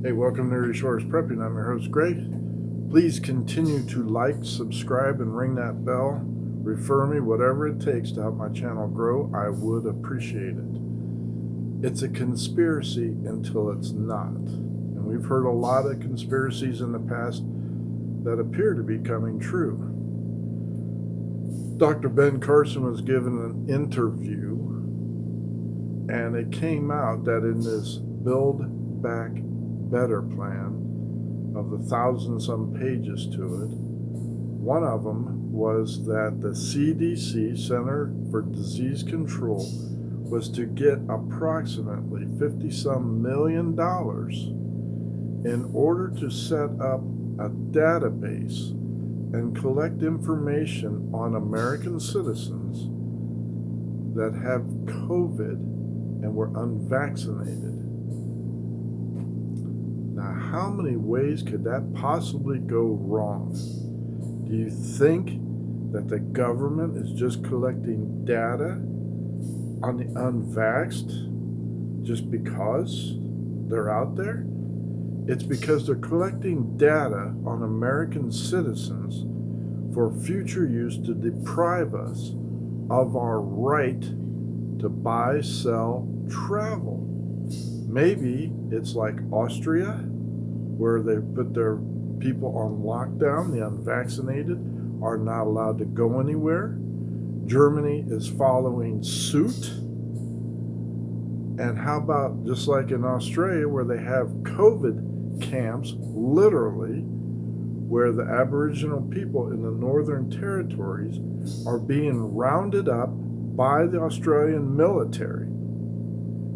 Hey, welcome to Resource Prepping. I'm your host, Greg. Please continue to like, subscribe, and ring that bell. Refer me, whatever it takes to help my channel grow. I would appreciate it. It's a conspiracy until it's not. And we've heard a lot of conspiracies in the past that appear to be coming true. Dr. Ben Carson was given an interview, and it came out that in this Build Back Better plan of the 1,000-some pages to it, one of them was that the CDC, Center for Disease Control, was to get approximately $50-some million in order to set up a database and collect information on American citizens that have COVID and were unvaccinated. Now, how many ways could that possibly go wrong? Do you think that the government is just collecting data on the unvaxxed just because they're out there? It's because they're collecting data on American citizens for future use to deprive us of our right to buy, sell, travel. Maybe it's like Austria, where they put their people on lockdown. The unvaccinated are not allowed to go anywhere. Germany is following suit. And how about just like in Australia, where they have COVID camps, literally, where the Aboriginal people in the Northern Territories are being rounded up by the Australian military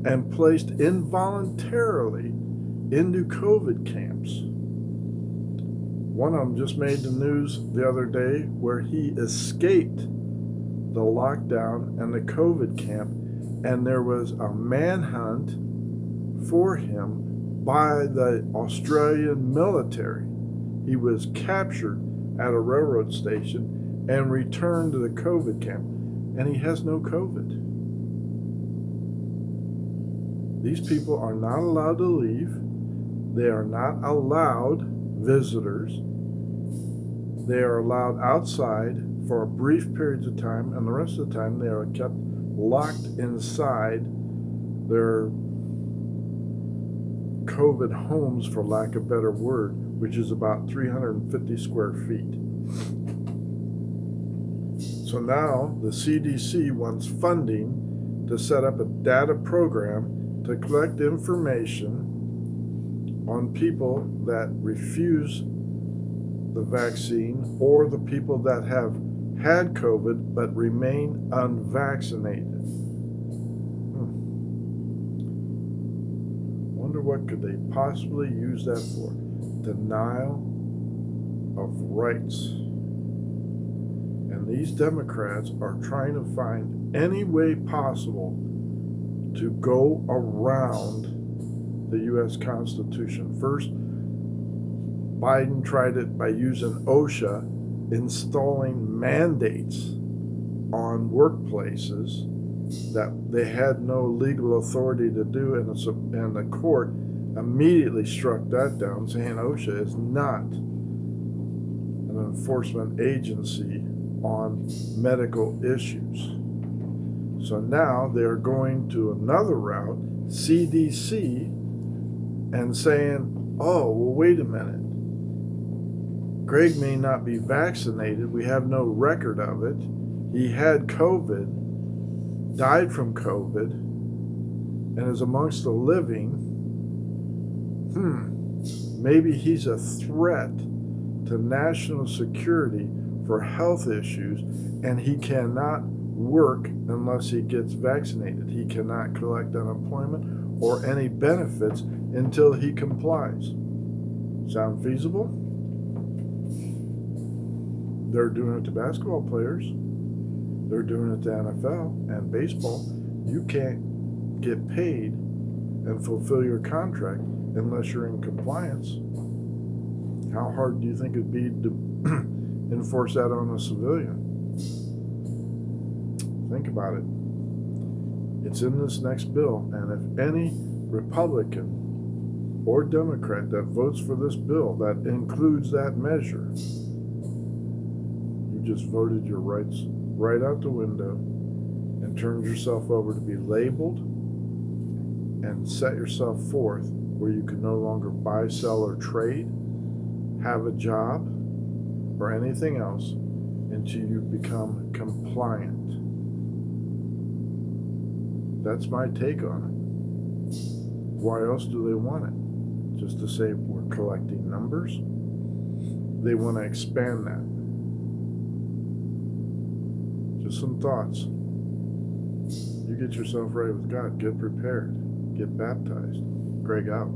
and placed involuntarily into COVID camps. One of them just made the news the other day where he escaped the lockdown and the COVID camp, and there was a manhunt for him by the Australian military. He was captured at a railroad station and returned to the COVID camp, and he has no COVID. These people are not allowed to leave. They are not allowed visitors. They are allowed outside for brief periods of time, and the rest of the time they are kept locked inside their COVID homes, for lack of a better word, which is about 350 square feet. So now the CDC wants funding to set up a data program to collect information on people that refuse the vaccine or the people that have had COVID but remain unvaccinated. Wonder what could they possibly use that for? Denial of rights. And these Democrats are trying to find any way possible to go around the U.S. Constitution. First, Biden tried it by using OSHA, installing mandates on workplaces that they had no legal authority to do, and the court immediately struck that down, saying OSHA is not an enforcement agency on medical issues. So now they're going to another route, CDC, and saying, oh, well, wait a minute. Greg may not be vaccinated. We have no record of it. He had COVID, died from COVID, and is amongst the living. Maybe he's a threat to national security for health issues, and he cannot work unless he gets vaccinated. He cannot collect unemployment or any benefits until he complies. Sound feasible? They're doing it to basketball players. They're doing it to NFL and baseball. You can't get paid and fulfill your contract unless you're in compliance. How hard do you think it'd be to enforce that on a civilian? Think about it. It's in this next bill, and if any Republican or Democrat that votes for this bill that includes that measure, you just voted your rights right out the window and turned yourself over to be labeled and set yourself forth where you can no longer buy, sell, or trade, have a job, or anything else until you become compliant. That's my take on it. Why else do they want it? Just to say we're collecting numbers? They want to expand that. Just some thoughts. You get yourself right with God. Get prepared. Get baptized. Greg out.